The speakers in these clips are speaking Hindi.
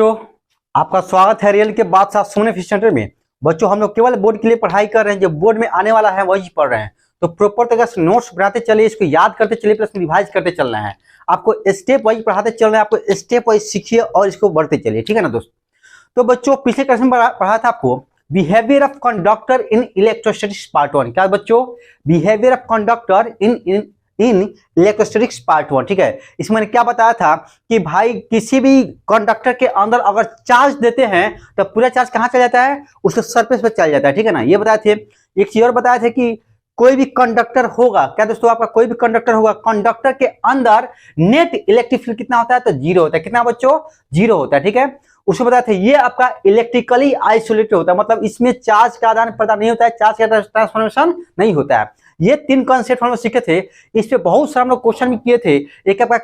तो आपका स्वागत है रियल के बादशाह सोने फिश सेंटर में। बच्चों हम लोग केवल बोर्ड के लिए पढ़ाई कर रहे हैं, जो बोर्ड में आने वाला है वही पढ़ रहे हैं। तो प्रॉपर तरीके से नोट्स बनाते चलिए, इसको याद करते चलिए, प्लस रिवाइज करते चलना है। आपको स्टेप वाइज पढ़ाते चल रहे हैं, आपको स्टेप वाइज सीखिए और इसको बढ़ते चलिए, ठीक है ना दोस्त। तो बच्चों पिछले क्लास में पढ़ा था आपको behaviour of conductor in electrostatics part 1। क्या बच्चों? Behaviour of conductor in electrostatics part 1, ठीक है। इसमें मैंने क्या बताया था कि भाई किसी भी कंडक्टर के अंदर अगर चार्ज देते हैं तो पूरा चार्ज कहां चला जाता है? उसके सरफेस पे चला जाता है, ठीक है ना। ये बताए थे। एक चीज और बताया थे कि कोई भी कंडक्टर होगा, क्या दोस्तों, आपका कोई भी कंडक्टर होगा, कंडक्टर के अंदर नेट इलेक्ट्रिक फील्ड कितना होता है? तो जीरो होता है। कितना बच्चों? जीरो होता है, ठीक है। उसको बताया था ये आपका इलेक्ट्रिकली आइसोलेटेड होता है, मतलब इसमें चार्ज का आदान प्रदान नहीं होता है, चार्ज का ट्रांसफॉर्मेशन नहीं होता है। ये तीन कॉन्सेप्ट हम लोग सीखे थे। इस पे बहुत सारे हम लोग क्वेश्चन भी किए थे। एक आपका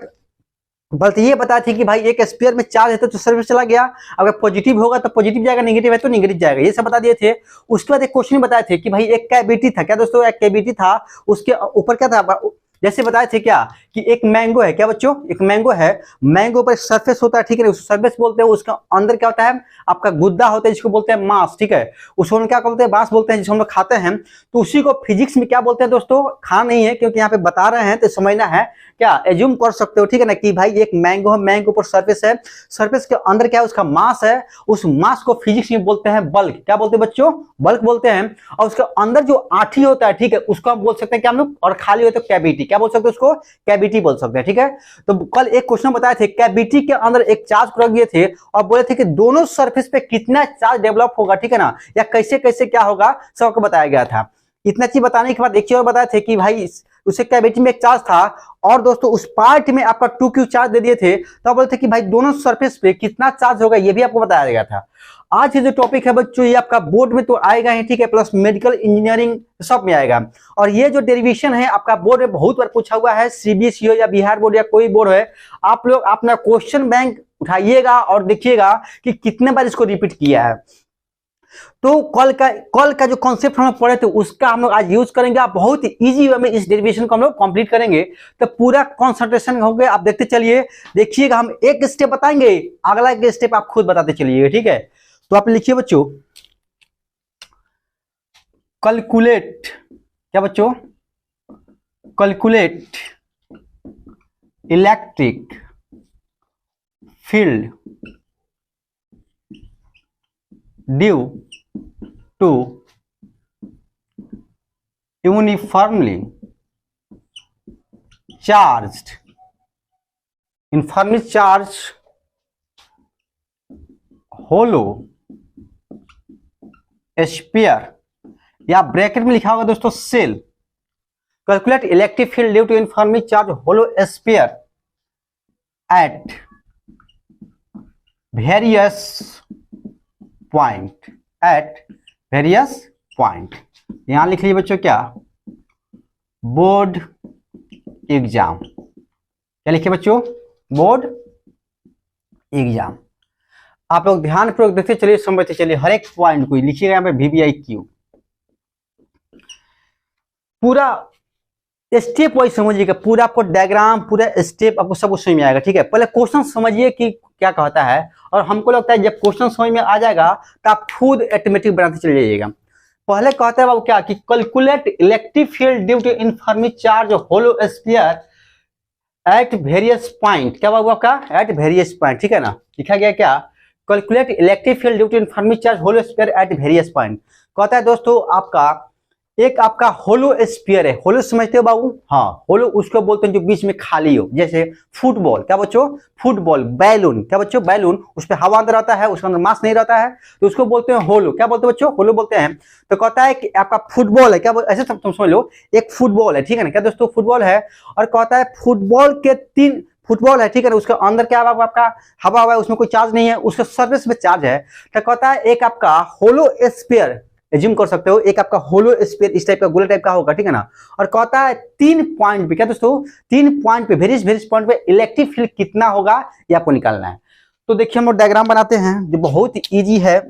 बल्कि ये बताया थी कि भाई एक स्फीयर में चार्ज है तो सरफेस चला गया, अगर पॉजिटिव होगा तो पॉजिटिव जाएगा, नेगेटिव है तो नेगेटिव जाएगा, ये सब बता दिए थे। उसके बाद एक क्वेश्चन बताए थे कि भाई एक कैविटी था। क्या दोस्तों? एक कैविटी था, उसके ऊपर क्या था? जैसे बताए थे क्या कि एक मैंगो है। क्या बच्चों? एक मैंगो है, मैंगो पर सरफेस होता है, ठीक है, उस सरफेस बोलते हैं। उसका अंदर क्या होता है? आपका गुद्दा होता है, जिसको बोलते हैं मांस, ठीक है। उसको हम क्या बोलते हैं? मांस बोलते हैं, जिसको हम लोग खाते हैं। तो उसी को फिजिक्स में क्या बोलते हैं दोस्तों? खाना नहीं है, क्योंकि यहाँ पे बता रहे हैं तो समझना है। क्या एज्यूम कर सकते हो, ठीक है ना, कि भाई एक मैंगो है, मैंगो पर सरफेस है, सरफेस के अंदर क्या है? उसका मास है। उस मास को फिजिक्स में बोलते हैं बल्क। क्या बोलते हैं बच्चों? बल्क बोलते हैं। और उसके अंदर जो आठी होता है, ठीक है, उसको हम बोल सकते हैं क्या हम लोग? और खाली हो तो कैविटी। क्या बोल सकते हैं उसको? कैविटी बोल सकते हैं, ठीक है। तो कल एक क्वेश्चन बताए थे, कैविटी के अंदर एक चार्ज को रख दिए थे और बोले थे कि दोनों सरफेस पे कितना चार्ज डेवलप होगा, ठीक है ना, या कैसे कैसे क्या होगा, सब आपको बताया गया था। इतना चीज बताने के बाद एक चीज और बताए थे कि भाई उसे कैविटी में एक चार्ज था और दोस्तों उस पार्ट में आपका 2q चार्ज दे दिए थे, तो बोलते थे कि भाई दोनों सरफेस पे कितना चार्ज होगा, ये भी आपको बताया गया था। आज ये जो टॉपिक है बच्चों, ये आपका बोर्ड में तो आएगा ही, ठीक है, प्लस मेडिकल इंजीनियरिंग सब में आएगा। और ये जो डेरिवेशन है आपका बोर्ड में बहुत बार पूछा हुआ है, सीबीएसई हो या बिहार बोर्ड या कोई बोर्ड है, आप लोग अपना क्वेश्चन बैंक उठाइएगा और देखिएगा कि कितने बार इसको रिपीट किया है। तो कल का जो कॉन्सेप्ट हम लोग पढ़े थे उसका हम लोग आज यूज करेंगे। आप बहुत इजी वे में इस डेरिवेशन को हम लोग कंप्लीट करेंगे, तो पूरा कंसंट्रेशन हो गया। आप देखते चलिए, देखिएगा, हम एक स्टेप बताएंगे, अगला एक स्टेप आप खुद बताते चलिए, ठीक है। तो आप लिखिए बच्चों, कैलकुलेट। क्या बच्चों? Calculate electric field due to uniformly charged hollow sphere, या ब्रैकेट में लिखा होगा दोस्तों सेल। Calculate electric field due to uniformly charge hollow sphere at various point, various point. यहां लिख लीजिए बच्चों क्या? Board exam. क्या लिखिए बच्चों? Board exam. आप लोग ध्यान पूर्वक देखते चलिए, समझते चलिए, हर एक पॉइंट को लिखिएगा यहाँ पे VVIQ। पूरा स्टेप वाइज समझिएगा, पूरा आपको डायग्राम, पूरा स्टेप आपको सब कुछ समझ में आएगा, ठीक है। पहले क्वेश्चन समझिए कि क्या कहता है, और हमको लगता है जब क्वेश्चन समझ में आ जाएगा तो आप खुद ऑटोमेटिक बनाते चले जाइएगा। पहले कहता है बाबू क्या कि calculate electric field due to uniformly charge hollow sphere at various point. क्या बाबू आपका? एट वेरियस पॉइंट, ठीक है ना। लिखा गया क्या? Calculate electric field due to uniformly charge hollow sphere at various point. कहता है दोस्तों आपका एक आपका होलो स्फीयर है। होलो समझते हो बाबू? हाँ, होलो उसको बोलते हैं जो बीच में खाली हो, जैसे फुटबॉल। क्या बच्चों? फुटबॉल। बैलून। क्या बच्चों? बैलून। उस पर हवा अंदर रहता है, उसके अंदर मास नहीं रहता है, तो उसको बोलते हैं होलो। क्या बोलते हैं बच्चों? होलो बोलते हैं। तो कहता है कि आपका फुटबॉल है। क्या ऐसे तुम समझ लो, एक फुटबॉल है, ठीक है ना। क्या दोस्तों? फुटबॉल है। और कहता है फुटबॉल के तीन फुटबॉल है, ठीक है ना, उसके अंदर क्या है आपका? हवा है, उसमें कोई चार्ज नहीं है, उसके सरफेस में चार्ज है। तो कहता है एक आपका होलो स्फीयर, एज्यूम कर सकते हो, एक आपका होलो स्फीयर इस टाइप का, गोला टाइप का होगा, ठीक है ना। और कहता है 3 पॉइंट पे, क्या दोस्तों? 3 पॉइंट पे, वेरियस पॉइंट पे इलेक्ट्रिक फील्ड कितना होगा, ये आपको निकालना है। तो देखिए हम लोग डायग्राम बनाते हैं जो बहुत इजी है,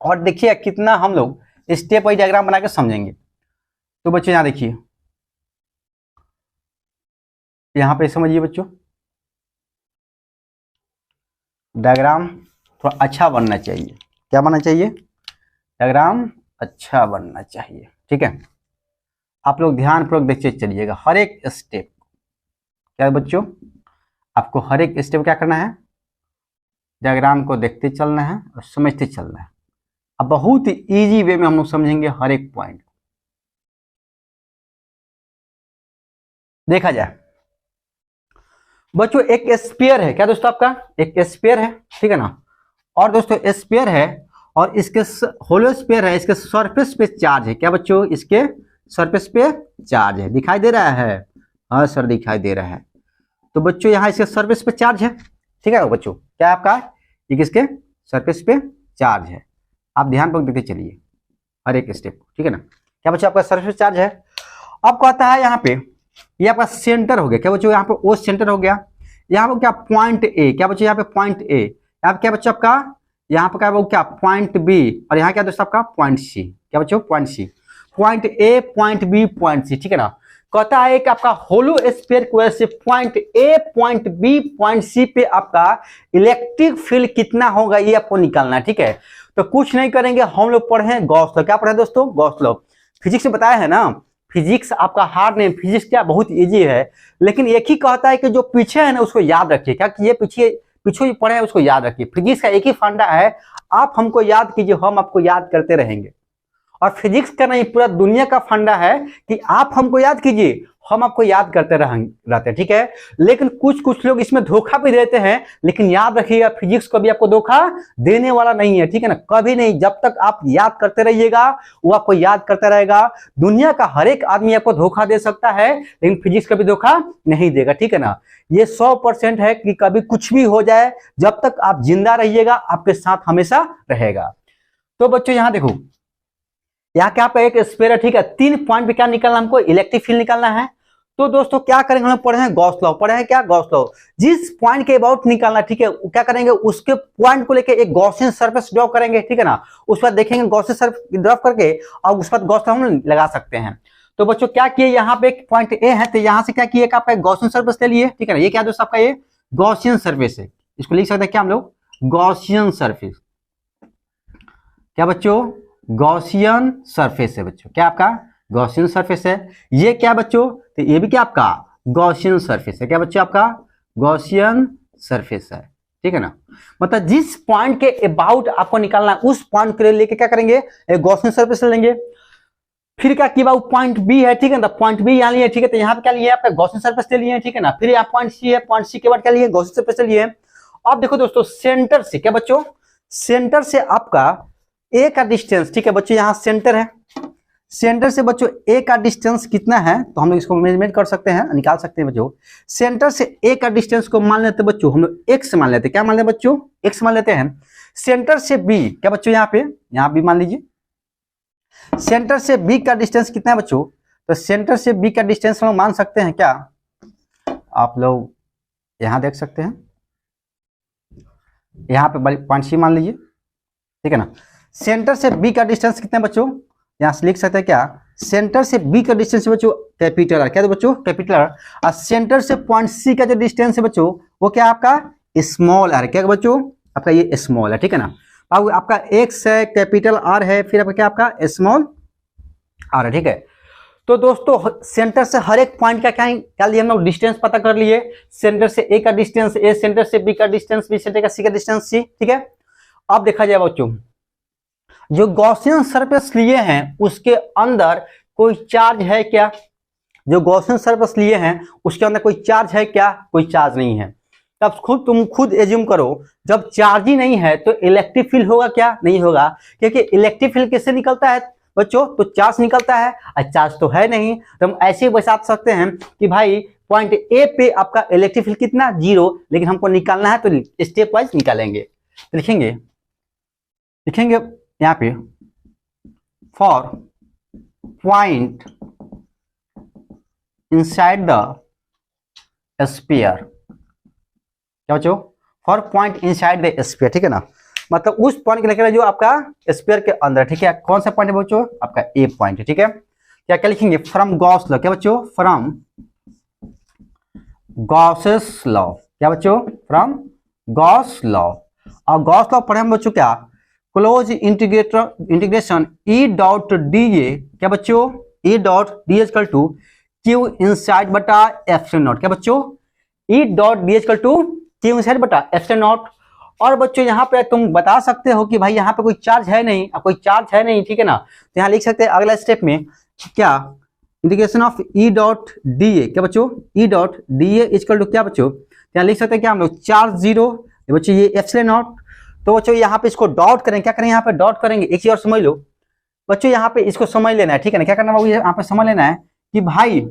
और देखिए कितना हम लोग स्टेप वाइज डायग्राम बना के समझेंगे। तो बच्चों यहां देखिए, यहां पे समझिए बच्चों, डायग्राम थोड़ा अच्छा बनना चाहिए। क्या बनना चाहिए? डायग्राम अच्छा बनना चाहिए। ठीक है, आप लोग ध्यानपूर्वक देखते चलिएगा हर एक स्टेप। क्या बच्चों, आपको हर एक स्टेप क्या करना है? डायग्राम को देखते चलना है और समझते चलना है। अब बहुत इजी वे में हम लोग समझेंगे हर एक पॉइंट। देखा जाए बच्चों, एक स्फीयर है। क्या दोस्तों, आपका एक स्फीयर है, ठीक है ना। और दोस्तों स्फीयर है और इसके होलो स्फीयर है, इसके सरफेस पे चार्ज है। क्या बच्चों, इसके सरफेस पे चार्ज है। दिखाई दे रहा है? हाँ सर दिखाई दे रहा है। तो बच्चों यहाँ इसके सरफेस पे चार्ज है, ठीक है बच्चों। क्या है आपका? ये किसके सरफेस पे चार्ज है। आप ध्यानपूर्वक देखते चलिए हर एक स्टेप को, ठीक है ना। क्या बच्चों, आपका सरफेस चार्ज है। अब कहता है यहाँ पे ये आपका सेंटर हो गया। क्या बच्चों, यहाँ पे ओ सेंटर हो गया। यहाँ पे क्या पॉइंट ए। क्या बच्चों, यहाँ पे पॉइंट ए। यहाँ पे क्या बच्चों आपका, यहाँ पे क्या पॉइंट बी। और यहाँ क्या दोस्तों आपका पॉइंट सी। क्या बच्चों, point C. Point A, point B, point C, ठीक है ना। कहता है कि आपका होलो स्फीयर की वजह से point A, point B, point C पे आपका इलेक्ट्रिक फील्ड कितना होगा ये आपको निकालना है, ठीक है। तो कुछ नहीं करेंगे, हम लोग पढ़े हैं गॉस लॉ। क्या पढ़े दोस्तों? Gauss law. फिजिक्स में बताया है ना। फिजिक्स आपका हार्ड नहीं, फिजिक्स क्या बहुत इजी है। लेकिन एक ही कहता है कि जो पीछे है ना उसको याद रखिए। क्या कि ये पीछे जो पढ़े हैं उसको याद रखिए। फिजिक्स का एक ही फंडा है, आप हमको याद कीजिए, हम आपको याद करते रहेंगे। और फिजिक्स का नहीं, पूरा दुनिया का फंडा है कि आप हमको याद कीजिए, हम आपको याद करते रहते हैं, ठीक है। लेकिन कुछ लोग इसमें धोखा भी देते हैं। लेकिन याद रखिएगा, फिजिक्स कभी आपको धोखा देने वाला नहीं है, ठीक है ना, कभी नहीं। जब तक आप याद करते रहिएगा वो आपको याद करता रहेगा। दुनिया का हर एक आदमी आपको धोखा दे सकता है, लेकिन फिजिक्स कभी धोखा नहीं देगा, ठीक है ना। ये 100% है कि कभी कुछ भी हो जाए, जब तक आप जिंदा रहिएगा आपके साथ हमेशा रहेगा। तो बच्चों यहाँ देखो, यहाँ क्या आपका एक स्फीयर है, ठीक है। 3 पॉइंट पे क्या निकालना हमको? इलेक्ट्रिक फील्ड निकालना है। तो दोस्तों क्या करेंगे, हम पढ़े हैं गॉस लॉ। पढ़े हैं क्या? Gauss law. जिस पॉइंट के अबाउट निकालना, ठीक है, क्या करेंगे, उसके पॉइंट को लेके एक गॉसियन सरफेस ड्रॉ करेंगे, ठीक है ना। उस पर देखेंगे गॉसियन सरफेस ड्रॉ करके और उस पर गॉस लॉ हम लगा सकते हैं। तो बच्चों क्या किए, यहाँ पे एक पॉइंट ए है, तो यहाँ से क्या किए, आपका गॉसियन सरफेस ले लिए, ठीक है ना। ये क्या दोस्तों आपका ये गॉसियन सरफेस है। इसको लिख सकते हैं क्या हम लोग? Gaussian surface. क्या बच्चों? गॉसियन सरफेस है बच्चों। क्या आपका गॉसियन सरफेस है। ये क्या बच्चों? तो ये भी क्या आपका गॉसियन सरफेस है। क्या बच्चों, आपका गॉसियन सरफेस है, ठीक है ना। मतलब जिस पॉइंट के अबाउट आपको निकालना है उस पॉइंट के लिए लेके क्या करेंगे, एक गॉसियन सरफेस लेंगे। फिर क्या किया, पॉइंट बी है, ठीक है ना। पॉइंट बी यहाँ लिए, ठीक है। तो यहाँ पे क्या लिए, आपका गॉसियन सरफेस ले लिए, ठीक है ना। फिर यहाँ पॉइंट सी है, पॉइंट सी के बाद क्या लिए, गॉसियन सरफेस ले लिए। अब देखो दोस्तों, सेंटर से क्या बच्चों, सेंटर से आपका ए का डिस्टेंस, ठीक है बच्चों, यहाँ सेंटर है। सेंटर से बच्चों ए का डिस्टेंस कितना है, तो हम लोग इसको मेजरमेंट कर सकते हैं, निकाल सकते हैं बच्चों। सेंटर से ए का डिस्टेंस को मान लेते हैं बच्चों, हम लोग एक्स मान लेते हैं। क्या मान लेते हैं बच्चों? एक्स मान लेते हैं। सेंटर से बी, क्या बच्चों, यहाँ बी मान लीजिए। सेंटर से बी का डिस्टेंस कितना है बच्चों? तो सेंटर से बी का डिस्टेंस हम लोग मान सकते हैं क्या, आप लोग यहां देख सकते हैं, यहाँ पे पॉइंट सी मान लीजिए, ठीक है ना। सेंटर से बी का डिस्टेंस कितना है बच्चों? यहां से लिख सकते हैं क्या, सेंटर से बी का डिस्टेंस बच्चों कैपिटल आर। क्या है बच्चों? Capital R. और सेंटर से पॉइंट सी का जो डिस्टेंस है बच्चों वो क्या है आपका स्मॉल आर। क्या बच्चों? आपका ये स्मॉल है, ठीक है ना। अब आपका एक्स है, कैपिटल आर है, फिर आपका क्या आपका स्मॉल आर है, ठीक है। तो दोस्तों सेंटर से हर एक पॉइंट का क्या लिए हम लोग, डिस्टेंस पता कर लिए। सेंटर से ए का डिस्टेंस ए, सेंटर से बी का डिस्टेंस बी, सेंटर का सी का डिस्टेंस सी, ठीक है। अब देखा जाए बच्चों, जो गॉसियन सरफेस लिए हैं उसके अंदर कोई चार्ज है क्या? जो गॉसियन सरफेस लिए हैं उसके अंदर कोई चार्ज है क्या? कोई चार्ज नहीं है। तब तुम खुद एज्यूम करो, जब चार्ज ही नहीं है तो इलेक्ट्रिक फील्ड होगा क्या? नहीं होगा, क्योंकि इलेक्ट्रिक फील्ड किससे निकलता है बच्चों? तो चार्ज निकलता है, और चार्ज तो है नहीं। तो हम ऐसे ही बता सकते हैं कि भाई पॉइंट ए पे आपका इलेक्ट्रिक फील्ड कितना, 0। लेकिन हमको निकालना है तो स्टेप वाइज निकालेंगे। तो लिखेंगे यहाँ पे for point inside the sphere. क्या बच्चों? For point inside the sphere, ठीक है ना। मतलब उस पॉइंट के लेकर जो आपका स्फीयर के अंदर, ठीक है। कौन सा पॉइंट है बच्चों? आपका ए पॉइंट है, ठीक है। क्या लिखेंगे, फ्रॉम गॉस लॉ। क्या बच्चों? From Gauss's law. क्या बच्चों? फ्रॉम गॉस लॉ, और गॉस लॉ पढ़े हम बच्चों क्या, close integration E dot D A, क्या बच्चों, E dot D equal to Q inside बटा एप्सिलॉन नॉट, क्या बच्चों, E dot D equal to Q inside बटा एप्सिलॉन नॉट। और बच्चों यहाँ पे तुम बता सकते हो कि भाई यहाँ पे कोई चार्ज है नहीं, कोई चार्ज है नहीं, ठीक है ना, तो यहाँ लिख सकते हैं अगला स्टेप में क्या, integration of E dot D A, क्या बच्चों, E dot D A equal to क्या बच्चों, यहाँ लिख सकते हैं क्या हम लोग, चार्ज जीरो, बच्चों ये एप्सिलॉन नॉट। तो बच्चों यहाँ पे इसको डॉट करेंगे, क्या करेंगे यहाँ पे डॉट करेंगे, एक चीज और समझ लो बच्चों, यहाँ पे इसको समझ लेना है, ठीक है ना, क्या करना है यहाँ पे समझ लेना है कि भाई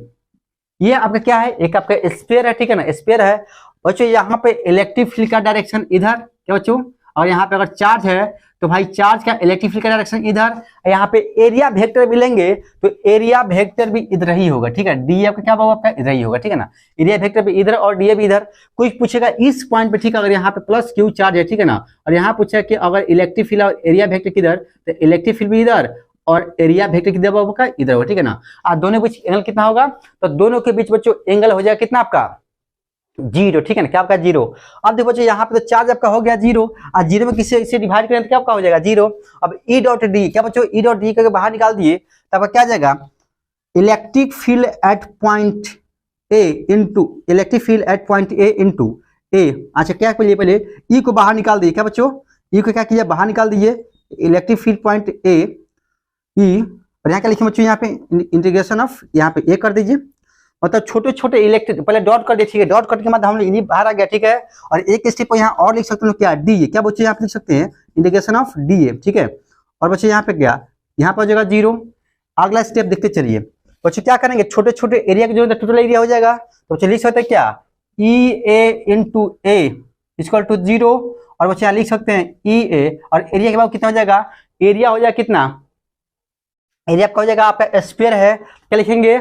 ये आपका क्या है, एक आपका स्फीयर है, ठीक है ना, स्फीयर है बच्चों, यहाँ पे इलेक्ट्रिक फील्ड का डायरेक्शन इधर, क्या बच्चों, और यहाँ पे अगर चार्ज है तो भाई चार्ज का इलेक्ट्रिक फील्ड का डायरेक्शन इधर, यहाँ पे एरिया वेक्टर भी लेंगे तो एरिया वेक्टर भी इधर ही होगा, ठीक है, डी आपका क्या होगा, आपका इधर ही होगा, ठीक है ना, एरिया वेक्टर भी इधर और डी भी इधर। कोई पूछेगा इस पॉइंट पे, ठीक है, अगर यहाँ पे प्लस क्यू चार्ज है, ठीक है ना, और यहाँ पूछेगा कि अगर इलेक्ट्रिक फील्ड और एरिया वेक्टर किधर, तो इलेक्ट्रिक फील्ड भी इधर और एरिया वेक्टर किधर होगा, इधर होगा, ठीक है ना। और दोनों के बीच एंगल कितना होगा, तो दोनों के बीच बच्चों एंगल हो जाएगा कितना आपका, जीरो, ठीक है ना, क्या आपका जीरो। अब देखो बच्चों यहाँ पे तो चार्ज आपका हो गया जीरो, और जीरो में किसी से डिवाइड करें तो क्या आपका हो जाएगा जीरो। अब ई डॉट डी, क्या बच्चों, ई डॉट डी करके बाहर निकाल दिए तो आपका क्या जाएगा, electric field at point A into, electric field at point A into A. अच्छा क्या पहले ई को बाहर निकाल दिए, क्या बच्चों, ई को क्या किया, बाहर निकाल दिए, इलेक्ट्रिक फील्ड पॉइंट ए ई, और यहाँ क्या लिखे बच्चों, यहाँ पे इंटीग्रेशन ऑफ, यहाँ पे ए कर दीजिए, मतलब छोटे छोटे इलेक्ट्रिक, पहले डॉट कर दिए, ठीक है, डॉट करने के बाद हम लोग बाहर आ गया, ठीक है। और एक स्टेप पर यहाँ और लिख सकते हैं क्या, डी ए, क्या बच्चे यहाँ पे लिख सकते हैं इंटीग्रेशन ऑफ डी ए, ठीक है। और बच्चे यहाँ पे क्या, यहाँ पर हो जाएगा जीरो। अगला स्टेप देखते चलिए बच्चे क्या करेंगे, छोटे छोटे एरिया की जो टोटल एरिया हो जाएगा, तो बच्चे लिख सकते हैं क्या, E A into A equal to zero, और बच्चे यहाँ लिख सकते हैं ई ए, और एरिया के बाद कितना हो जाएगा, एरिया हो जाएगा कितना, एरिया आपका हो जाएगा, आपका स्क्वायर है, क्या लिखेंगे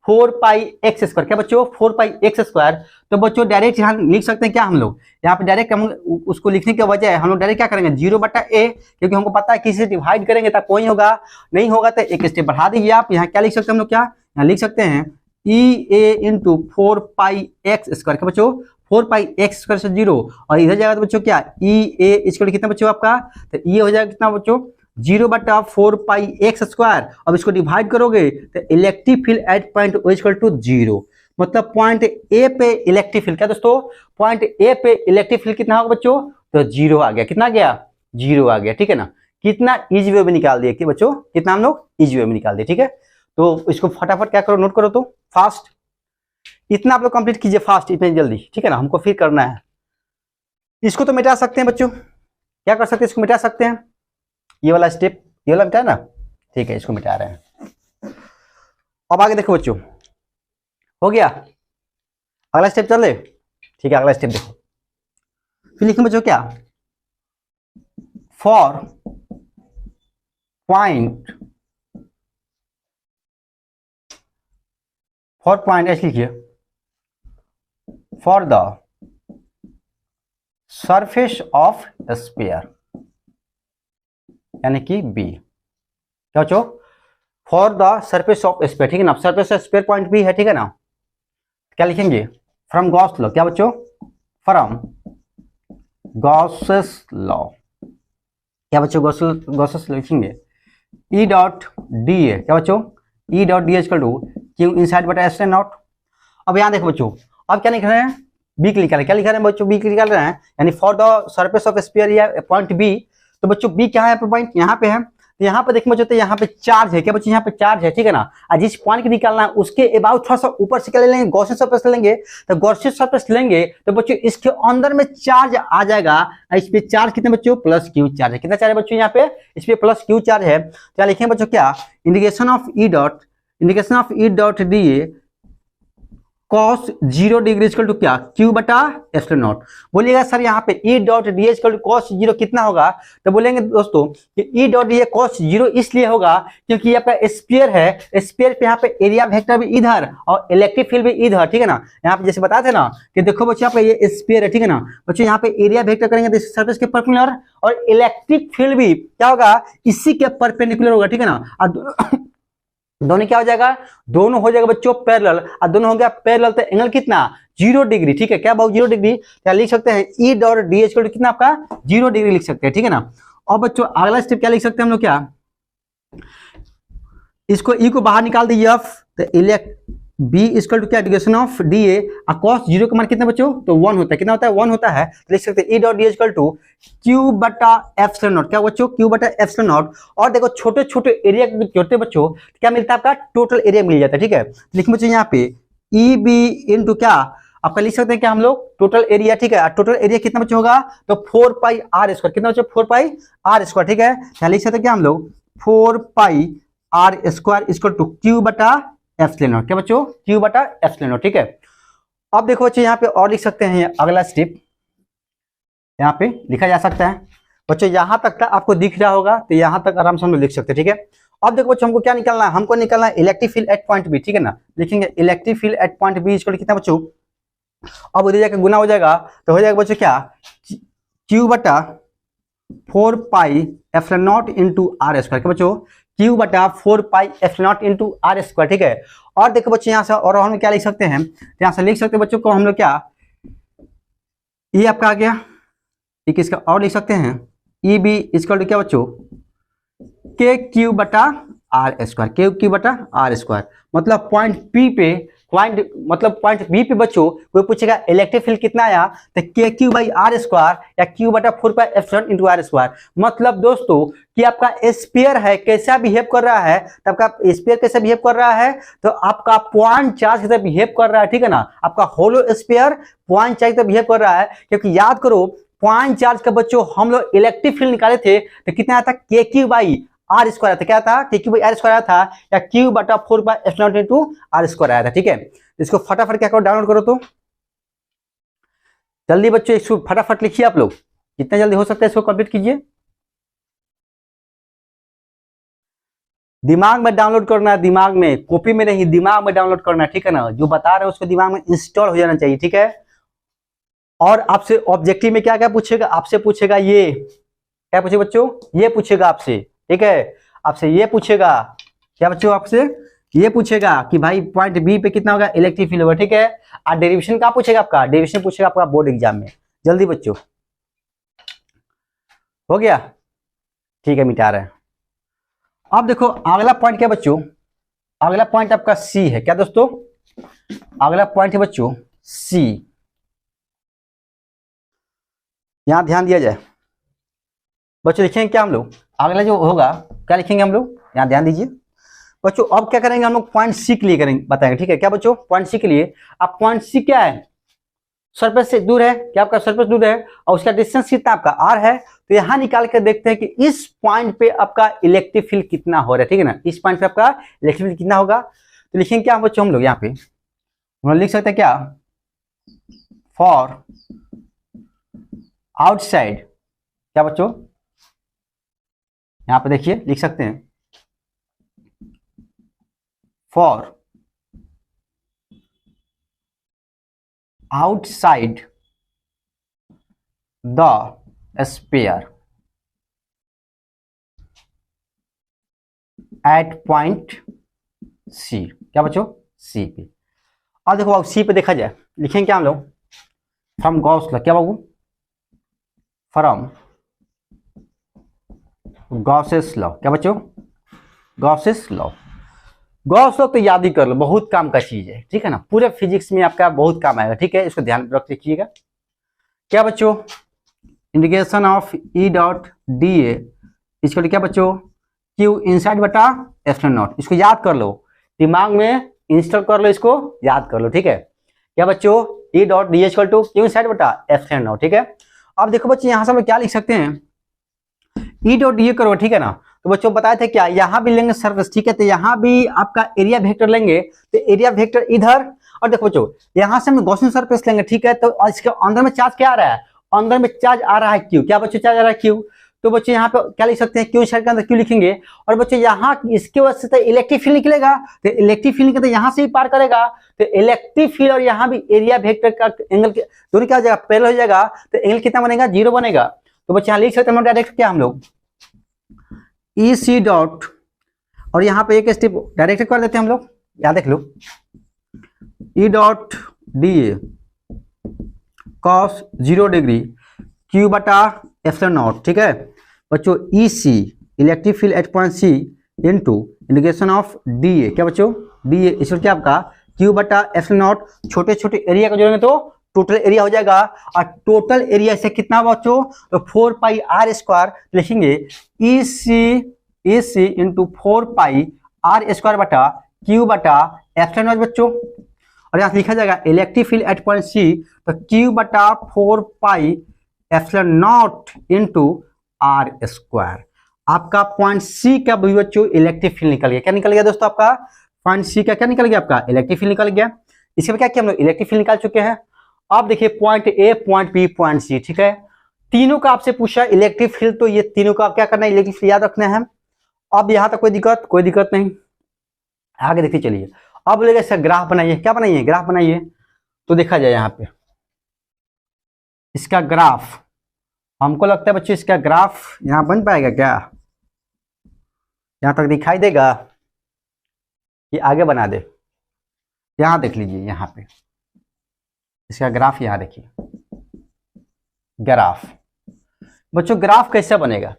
4 पाई एक्स स्क्वायर, क्या बच्चों 4 पाई एक्स स्क्वायर। तो बच्चों डायरेक्ट यहाँ लिख सकते हैं क्या हम लोग, यहाँ पे डायरेक्ट हम उसको लिखने की वजह हम लोग डायरेक्ट क्या करेंगे, जीरो बटा ए, क्योंकि हमको पता है किसी से डिवाइड करेंगे तब कोई होगा, नहीं होगा तो एक स्टेप बढ़ा दीजिए आप। यहाँ क्या लिख सकते हैं हम लोग, क्या यहाँ लिख सकते हैं ई A into 4 pi x square, क्या बच्चों 4 पाई एक्स स्क्वायर से जीरो, और इधर जाएगा तो बच्चों क्या ई ए इक्वल कितना बच्चों आपका, तो ये हो जाएगा कितना बच्चों, जीरो बटा 4 पाई एक्स स्क्वायर। अब इसको डिवाइड करोगे तो electric field at point O equal to zero, मतलब पॉइंट ए पे इलेक्ट्रिक फील्ड, क्या दोस्तों पॉइंट ए पे इलेक्ट्रिक फील्ड कितना होगा बच्चों, तो जीरो आ गया, कितना गया, जीरो आ गया, ठीक है ना। कितना इजी वे में निकाल दिया कि बच्चों, कितना हम लोग इजी वे में निकाल दिए, ठीक है। तो इसको फटाफट क्या करो, नोट करो तो फास्ट, इतना आप लोग कंप्लीट कीजिए फास्ट, इतनी जल्दी, ठीक है ना, हमको फिर करना है। इसको तो मिटा सकते हैं बच्चों, क्या कर सकते हैं, इसको मिटा सकते हैं, ये वाला स्टेप, ये वाला मिटा ना, ठीक है, इसको मिटा रहे हैं। अब आगे देखो बच्चों, हो गया, अगला स्टेप चल रहे, ठीक है, अगला स्टेप देखो, फिर लिखेंगे बच्चों क्या, फॉर पॉइंट ऐसे लिखिए, for the surface of sphere, यानी कि बी, क्या बच्चों for the surface of sphere, ठीक है ना, surface of sphere point B है, ठीक है ना। क्या लिखेंगे, फ्रॉम गॉस लॉ, क्या बच्चों फ्रॉम गॉसेस लॉ, क्या बच्चों गॉसेस लॉ लिखेंगे, ई डॉट डी ए, क्या बच्चों E dot D equal to Q inside बटा एप्सिलॉन नॉट। अब यहाँ देखो बच्चों, अब क्या लिख रहे हैं, बी लिख रहे हैं, क्या लिख रहे हैं बच्चों, बी निकाल रहे हैं, यानी for the surface of sphere या पॉइंट बी। तो बच्चों बी क्या है, पॉइंट यहाँ पे है, तो यहाँ पे देखिए बच्चों, तो यहाँ पे चार्ज है, क्या बच्चों यहाँ पे चार्ज है, ठीक है ना। और जिस पॉइंट को निकालना है उसके अबाउट थोड़ा सा ऊपर से क्या ले लेंगे, गॉसियन सरफेस लेंगे, तो गॉसियन सरफेस लेंगे तो बच्चों इसके अंदर में चार्ज आ जाएगा, इस पे चार्ज कितने बच्चों, प्लस क्यू चार्ज है, कितना चार्ज है बच्चों यहाँ पे, इस पे प्लस क्यू चार्ज है। क्या लिखेंगे बच्चों, क्या integration of E dot D A cos 0 degree equal to क्या, q बटा एप्सिलॉन नॉट। बोलिएगा सर यहाँ पे e dot D equal to cos 0 कितना होगा, तो बोलेंगे दोस्तों कि e डॉट डी cos 0 इसलिए होगा क्योंकि ये आपका स्फीयर है, स्फीयर पे यहाँ पे एरिया वेक्टर भी इधर और इलेक्ट्रिक फील्ड भी इधर, ठीक है ना। यहाँ पे जैसे बताए थे ना कि देखो बच्चों यहाँ पे ये स्फीयर है, ठीक है ना, बच्चों यहाँ पे एरिया वेक्टर करेंगे तो सरफेस के परपेंडिकुलर, और इलेक्ट्रिक फील्ड भी क्या होगा, इसी के परपेंडिकुलर होगा, ठीक है ना। दोनों क्या हो जाएगा, दोनों हो जाएगा बच्चों पैरेलल, और दोनों हो गया पैरेलल, तो एंगल कितना जीरो डिग्री, ठीक है। क्या बाबू 0 डिग्री, क्या लिख सकते हैं ई डॉट डी एच कितना आपका 0 डिग्री लिख सकते हैं, ठीक है ना। और बच्चों अगला स्टेप क्या लिख सकते हैं हम लोग, क्या इसको ई को बाहर निकाल दीजिए एफ, तो इलेक्ट बी इक्वल टू क्या डिग्रेशन ऑफ डी ए अकॉस 0 का मान कितना बच्चों, तो 1 होता है। कितना होता है 1 होता है, तो लिख सकते हैं E dot D equal to Q बटा एप्सिलॉन नॉट, क्या बच्चों क्यू बटा एप्सिलॉन नॉट। और देखो छोटे छोटे एरिया के जोड़ते बच्चों क्या मिलता है आपका टोटल एरिया मिल जाता है, ठीक है। लिखिए बच्चों यहाँ पे ई बी इंटू क्या आपका लिख सकते हैं क्या हम लोग टोटल एरिया, ठीक है। टोटल एरिया कितना बच्चों होगा, तो 4 पाई आर स्क्वायर, कितना बच्चों 4 पाई आर स्क्वायर, ठीक है। यहाँ लिख सकते हैं क्या हम लोग 4 pi R square equal to Q बटा एप्सिलॉन नॉट, क्या बच्चों क्यू बटा एप्सिलॉन नॉट, ठीक है। अब देखो बच्चों यहाँ पे और लिख सकते हैं अगला स्टेप, यहाँ पे लिखा जा सकता है बच्चों, यहाँ तक का आपको दिख रहा होगा, तो यहाँ तक आराम से हम लोग लिख सकते हैं, ठीक है। अब देखो बच्चों हमको क्या निकालना है, हमको निकालना है electric field at point B, ठीक है ना। लिखेंगे electric field at point B equal कितना बच्चों, अब उधर जाकर गुना हो जाएगा, तो हो जाएगा बच्चों क्या क्यू बटा 4 pi epsilon naught into R square, क्या बच्चों क्यू बटा 4 pi epsilon naught into R square, ठीक है। और देखो बच्चों यहाँ से और हम क्या लिख सकते हैं, यहाँ से लिख सकते हैं बच्चों को हम लोग क्या ये आपका आ गया, ठीक है। इसका और लिख सकते हैं ई बी इक्वल टू क्या बच्चों के क्यू बटा आर स्क्वायर, के क्यू बटा आर स्क्वायर। मतलब पॉइंट पी पे पॉइंट बी पे बच्चों कोई पूछेगा इलेक्ट्रिक फील्ड कितना आया, तो K Q by R square या क्यू बटा 4 pi epsilon into R square. मतलब दोस्तों कि आपका स्फीयर है कैसा बिहेव कर रहा है, तो आपका स्फीयर कैसा बिहेव कर रहा है, तो आपका पॉइंट चार्ज की तरह बिहेव कर रहा है, ठीक है ना। आपका होलो स्फीयर पॉइंट चार्ज की तरह बिहेव कर रहा है, क्योंकि याद करो पॉइंट चार्ज का बच्चों हम लोग इलेक्ट्रिक फील्ड निकाले थे, तो कितना आता के क्यू बाई आर स्क्वायर था, क्या था के क्यू बाई आर स्क्वायर था, या क्यू बटा 4 pi epsilon into R square आया था, ठीक है। इसको फटाफट क्या करो डाउनलोड करो, तो जल्दी बच्चों इसको फटाफट लिखिए, आप लोग जितना जल्दी हो सकता है इसको कंप्लीट कीजिए। दिमाग में डाउनलोड करना है, दिमाग में, कॉपी में नहीं, दिमाग में डाउनलोड करना है, ठीक है ना। जो बता रहे हैं उसको दिमाग में इंस्टॉल हो जाना चाहिए, ठीक है। और आपसे ऑब्जेक्टिव में क्या क्या पूछेगा, आपसे पूछेगा ये क्या पूछेगा बच्चों, ये पूछेगा आपसे, ठीक है। आपसे ये पूछेगा क्या बच्चों, आपसे ये पूछेगा कि भाई पॉइंट बी पे कितना होगा इलेक्ट्रिक फील्ड होगा, ठीक है। और डेरिवेशन क्या पूछेगा आपका, डेरिवेशन पूछेगा आपका बोर्ड एग्जाम में। जल्दी बच्चों हो गया, ठीक है, मिटा रहे हैं। अब देखो अगला पॉइंट क्या बच्चों, अगला पॉइंट आपका सी है, क्या दोस्तों अगला पॉइंट है बच्चों सी। यहां ध्यान दिया जाए बच्चों, लिखेंगे क्या हम लोग अगला जो होगा, क्या लिखेंगे हम लोग, यहां ध्यान दीजिए बच्चों। अब क्या करेंगे हम लोग पॉइंट सी के लिए करेंगे, बताएंगे, ठीक है। क्या बच्चों पॉइंट सी के लिए, अब पॉइंट सी क्या है, सरफेस से दूर है, क्या आपका सरफेस दूर है, और उसका डिस्टेंस कितना आपका आर है। तो यहां निकाल कर देखते हैं कि इस पॉइंट पे आपका इलेक्ट्रिक फील्ड कितना हो रहा है, ठीक है ना। इस पॉइंट पे आपका इलेक्ट्रिक फील्ड कितना होगा, तो लिखेंगे क्या बच्चों हम लोग यहाँ पे हम लोग लिख सकते हैं क्या, फॉर आउटसाइड, क्या बच्चों यहां पे देखिए लिख सकते हैं for outside the sphere at point C, क्या बच्चों सी पे। और देखो सी पे देखा जाए, लिखेंगे क्या हम लोग फ्रॉम गॉस लॉ, क्या बाबू फ्रॉम गॉसेस लॉ, क्या बच्चों गॉसेस लॉ। गॉस लॉ तो याद ही कर लो, बहुत काम का चीज है, ठीक है ना। पूरे फिजिक्स में आपका बहुत काम आएगा, ठीक है, इसको ध्यान रख रखिएगा। क्या बच्चों integration of E dot D ए इसको क्या बच्चों क्यू इनसाइड बटा एप्सिलॉन नॉट, इसको याद कर लो, दिमाग में इंस्टॉल कर लो, इसको याद कर लो, ठीक है। क्या बच्चों E dot D equal to Q inside बटा एप्सिलॉन नॉट, ठीक है। अब देखो बच्चों यहां से हम क्या लिख सकते हैं, ई डॉट डी करो, ठीक है ना। तो बच्चों बताए थे क्या, यहां भी लेंगे सरफेस, ठीक है, तो यहां भी आपका एरिया वेक्टर लेंगे, तो एरिया वेक्टर इधर, और देखो बच्चों यहां से हम गॉसियन सरफेस लेंगे, ठीक है। तो इसके अंदर में चार्ज क्या आ रहा है, अंदर में चार्ज आ रहा है क्यू, क्या बच्चों चार्ज आ रहा है क्यू। तो बच्चों यहाँ पे क्या लिख सकते हैं क्यू साइड के अंदर क्यू लिखेंगे, और बच्चों यहाँ इसके वजह से तो इलेक्ट्रिक फील्ड निकलेगा, तो इलेक्ट्रिक फील्ड निकलता यहाँ से ही पार करेगा, तो इलेक्ट्रिक फील्ड और यहाँ भी एरिया वेक्टर का एंगल दोनों क्या हो जाएगा पैरेलल हो जाएगा, तो एंगल कितना बनेगा 0 बनेगा। तो बच्चे यहाँ लिख सकते हैं डायरेक्ट क्या हम लोग ई सी डॉट, और यहाँ पे एक स्टेप डायरेक्ट कर देते हैं हम लोग, यहाँ देख लो E dot D A cos 0 degree Q बटा एप्सिलॉन नॉट, ठीक है बच्चों, E C electric field at point C into integration of D A, क्या बच्चों डी ए, इसमें क्या आपका Q बटा एप्सिलॉन नॉट, छोटे छोटे एरिया का जोड़ेंगे तो टोटल एरिया हो जाएगा, और टोटल एरिया से कितना बच्चों, तो 4 पाई आर स्क्वायर लिखेंगे, E C into 4 pi R square बटा Q बटा एप्सिलॉन नॉट बच्चों, और यहाँ लिखा जाएगा electric field at point C, तो Q बटा 4 pi epsilon naught into R square. आपका पॉइंट सी का बच्चों इलेक्ट्रिक फील्ड निकल गया, क्या निकल गया दोस्तों, आपका पॉइंट सी का क्या निकल गया, आपका इलेक्ट्रिक फील्ड निकल गया। इसके बाद क्या किया हम लोग, इलेक्ट्रिक फील्ड निकाल चुके हैं। अब देखिए point A, point B, point C, ठीक है, तीनों का आपसे पूछा इलेक्ट्रिक फील्ड, तो ये तीनों का आप क्या करना है, इलेक्ट्रिक फील्ड याद रखना है। अब यहाँ तक कोई दिक्कत नहीं, आगे देखिए चलिए। अब बोलेगा इसका ग्राफ बनाइए, क्या बनाइए, ग्राफ बनाइए। तो देखा जाए यहाँ पे इसका ग्राफ, हमको लगता है बच्चों इसका ग्राफ यहाँ बन पाएगा क्या, यहाँ तक दिखाई देगा कि आगे बना दे। यहाँ देख लीजिए, यहाँ पे इसका ग्राफ, यहाँ देखिए ग्राफ। बच्चों ग्राफ कैसे बनेगा,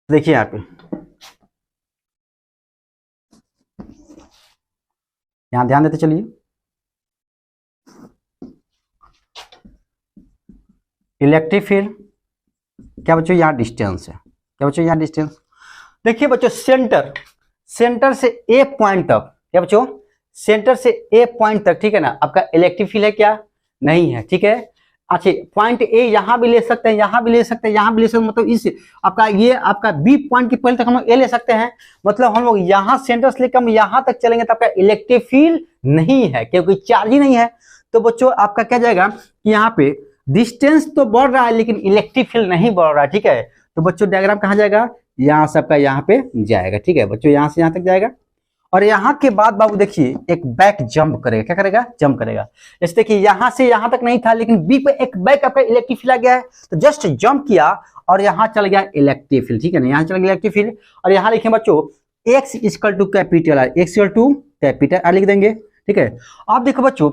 देखिए यहाँ पे, यहाँ ध्यान देते चलिए। इलेक्ट्रिक फील्ड क्या बच्चों, यहाँ डिस्टेंस है, क्या बच्चों यहाँ डिस्टेंस। देखिए बच्चों सेंटर से ए पॉइंट तक, क्या बच्चों सेंटर से ए पॉइंट तक, ठीक है ना, आपका इलेक्ट्रिक फील्ड है क्या, नहीं है, ठीक है। अच्छा पॉइंट ए यहाँ भी ले सकते हैं, यहाँ भी ले सकते हैं, यहाँ भी ले सकते हैं, मतलब इस आपका ये आपका बी पॉइंट के पहले तक हम लोग ए ले सकते हैं, मतलब हम लोग यहाँ सेंटर से लेकर हम यहाँ तक चलेंगे तो आपका इलेक्ट्रिक फील्ड नहीं है, क्योंकि चार्ज ही नहीं है। तो बच्चों आपका क्या जाएगा कि यहाँ पे डिस्टेंस तो बढ़ रहा है लेकिन इलेक्ट्रिक फील्ड नहीं बढ़ रहा है, ठीक है। तो बच्चों डायग्राम कहाँ जाएगा, यहाँ से आपका यहाँ पे जाएगा, ठीक है बच्चों, यहाँ से यहाँ तक जाएगा। और यहाँ के बाद बाबू देखिए एक बैक जंप करेगा, क्या करेगा, जंप करेगा। जैसे देखिए यहाँ से यहाँ तक नहीं था, लेकिन बी पे एक बैक आपका इलेक्ट्रिक फील्ड आ गया है, तो जस्ट जंप किया और यहाँ चल गया इलेक्ट्रिक फील्ड, ठीक है ना, यहाँ चल गया इलेक्ट्रिक फील्ड। और यहाँ लिखे बच्चों x equal to capital R, x equal to capital R लिख देंगे, ठीक है। आप देखो बच्चों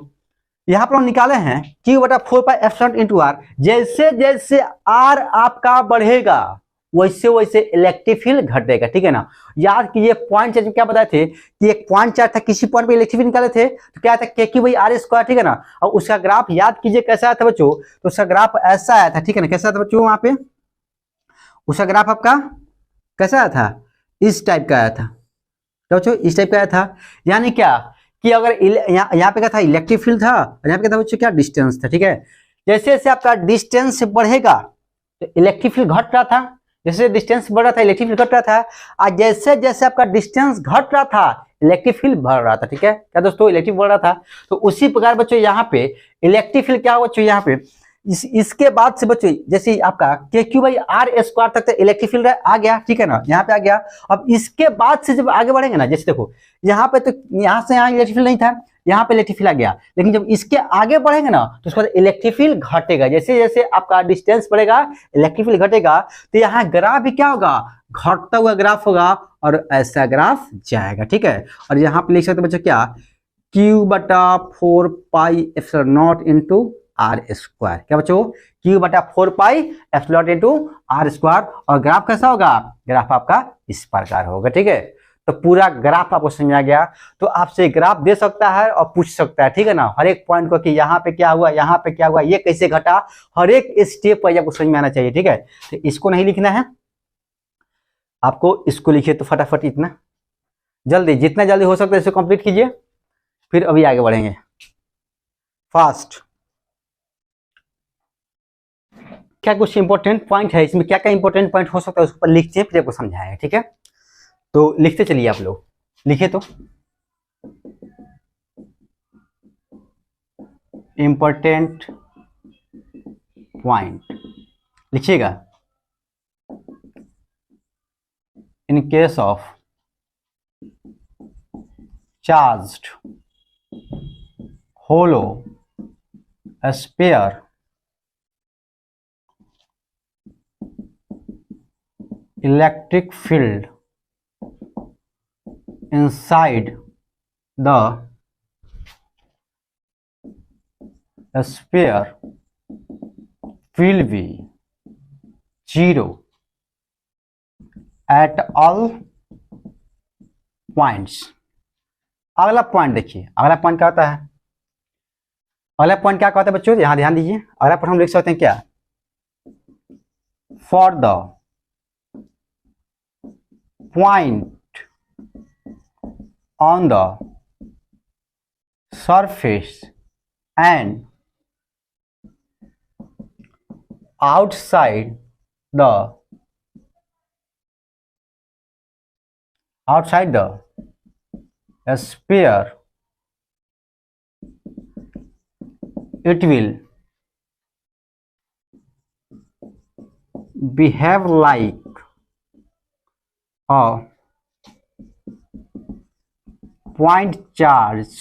यहाँ पर हम निकाले हैं Q बटा 4 पाई एप्सिलॉन इंटू आर, जैसे जैसे आर आपका बढ़ेगा वैसे वैसे इलेक्ट्रिक फील्ड घटेगा, ठीक है ना। याद कीजिए पॉइंट चार्ज में क्या बताए थे कि एक पॉइंट चार्ज था, किसी पॉइंट पे इलेक्ट्रिक फील्ड निकाले थे, तो क्या था Q बाई आर स्क्वायर, ठीक है ना। और उसका ग्राफ याद कीजिए कैसा आया था बच्चों, तो उसका ग्राफ ऐसा आया था, ठीक है ना, कैसा था बच्चों, वहां पे उसका ग्राफ आपका कैसा आया था, इस टाइप का आया था, तो बच्चों इस टाइप का आया था। यानी क्या कि अगर यहाँ पे क्या था, इलेक्ट्रिक फील्ड था, और यहाँ पे क्या था बच्चों, क्या डिस्टेंस था, ठीक है। जैसे जैसे आपका डिस्टेंस बढ़ेगा तो इलेक्ट्रिक फील्ड घट रहा था, जैसे डिस्टेंस बढ़ रहा था इलेक्ट्रिक फील्ड घट रहा था, और जैसे जैसे आपका डिस्टेंस घट रहा था इलेक्ट्रिक फील्ड बढ़ रहा था, ठीक है क्या दोस्तों, इलेक्ट्रिक बढ़ रहा था। तो उसी प्रकार बच्चों यहाँ पे इलेक्ट्रिक फील्ड क्या बच्चों, यहाँ पे इसके बाद से बच्चों जैसे आपका Q बाई आर स्क्वायर तक इलेक्ट्रिक फील्ड आ गया, ठीक है ना, यहाँ पे आ गया। अब इसके बाद से जब आगे बढ़ेंगे ना, जैसे देखो यहाँ पे तो यहाँ से यहाँ इलेक्ट्रिक फील्ड नहीं था, यहाँ पे इलेक्ट्रिक फील्ड आ गया, लेकिन जब इसके आगे बढ़ेंगे ना तो उसके बाद इलेक्ट्रिक फील्ड घटेगा, जैसे जैसे आपका डिस्टेंस बढ़ेगा इलेक्ट्रिक फील्ड घटेगा। तो यहाँ ग्राफ भी क्या होगा, घटता हुआ ग्राफ होगा और ऐसा ग्राफ जाएगा, ठीक है। और यहाँ पे लिख सकते बच्चों क्या, Q बटा 4 pi epsilon naught into R square, क्या बच्चों Q बटा 4 pi epsilon into R square. और ग्राफ कैसा होगा, ग्राफ आपका इस प्रकार होगा, ठीक है। तो पूरा ग्राफ आपको समझ आ गया, तो आपसे ग्राफ दे सकता है और पूछ सकता है, ठीक है ना, हर एक पॉइंट को कि यहाँ पे क्या हुआ, यहाँ पे क्या हुआ, ये कैसे घटा, हर एक स्टेप पर आपको समझ में आना चाहिए, ठीक है। तो इसको नहीं लिखना है आपको, इसको लिखिए तो फटाफट, इतना जल्दी जितना जल्दी हो सकता है इसको कंप्लीट कीजिए, फिर अभी आगे बढ़ेंगे फास्ट। क्या कुछ इंपॉर्टेंट पॉइंट है इसमें, क्या क्या इंपॉर्टेंट पॉइंट हो सकता है उसको लिखते हैं, फिर आपको समझाएंगे, ठीक है। तो लिखते चलिए, आप लोग लिखे तो इंपॉर्टेंट पॉइंट लिखिएगा। In case of charged hollow sphere electric field inside the a sphere will be 0 at all points। अगला पॉइंट देखिए, अगला पॉइंट क्या होता है, अगला पॉइंट क्या कहता है बच्चों, यहां ध्यान दीजिए। अगला पॉइंट हम लिख सकते हैं क्या, for the point on the surface and outside the sphere it will behave like a point charge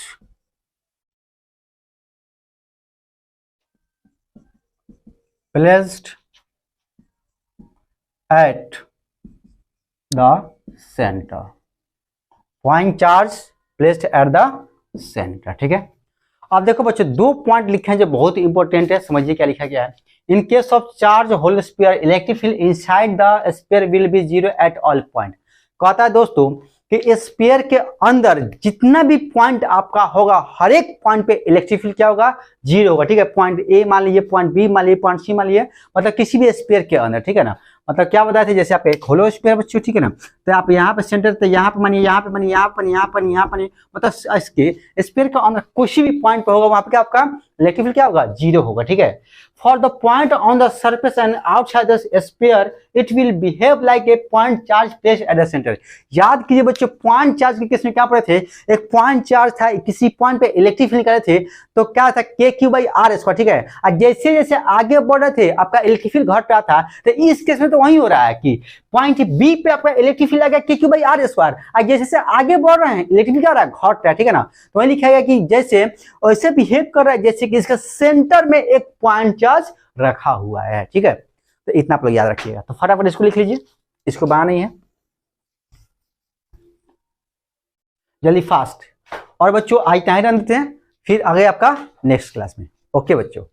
placed at the center। Point charge placed at the centre. ठीक है, अब देखो बच्चों दो पॉइंट लिखे हैं जो बहुत इंपॉर्टेंट है, समझिए क्या लिखा गया है। In case of charge hole sphere electric field inside the sphere will be 0 at all point. कहता है दोस्तों कि स्फीयर के अंदर जितना भी पॉइंट आपका होगा हर एक पॉइंट पे इलेक्ट्रिक फील्ड क्या होगा, 0 होगा। ठीक है, पॉइंट ए मान लीजिए, पॉइंट बी मान लीजिए, पॉइंट सी मान लीजिए, मतलब किसी भी स्फीयर के अंदर। ठीक है ना, मतलब क्या बताए थे, जैसे आप एक होलो स्फीयर बच्चों, ठीक है ना, तो आप यहाँ पे सेंटर, तो यहाँ पे मानिए, यहाँ पे मानिए, यहाँ पर, यहाँ पर, यहाँ पर, मतलब इसके स्फीयर के अंदर किसी भी पॉइंट पे होगा वहां पे क्या आपका इलेक्ट्रिक फील्ड क्या होगा, 0 होगा। ठीक है, for the point on the surface and outside the sphere it will behave like a point charge placed at the centre. याद कीजिए बच्चों, पॉइंट चार्ज के केस में क्या पढ़े थे, एक पॉइंट चार्ज था, किसी पॉइंट पे इलेक्ट्रिक फील्ड करे थे तो क्या था, KQ/R²। ठीक है, और जैसे जैसे आगे बढ़ रहे थे आपका इलेक्ट्रिक फील्ड घट रहा था, तो इस केस में तो वही हो रहा है कि पॉइंट बी पे आपका इलेक्ट्रिक फील्ड आ गया KQ/R², और जैसे जैसे आगे बढ़ रहे हैं इलेक्ट्रिक फील्ड क्या हो रहा है, घट रहा है। ठीक है ना, तो वही लिखा गया कि जैसे वैसे बिहेव कर रहा है जैसे कि इसका सेंटर में एक पॉइंट चार्ज रखा हुआ है। ठीक है, तो इतना आप लोग याद रखिएगा। तो फटाफट इसको लिख लीजिए, इसको बना नहीं है जल्दी फास्ट। और बच्चों आज यहाँ रन देते हैं, फिर आगे आपका नेक्स्ट क्लास में। ओके बच्चों।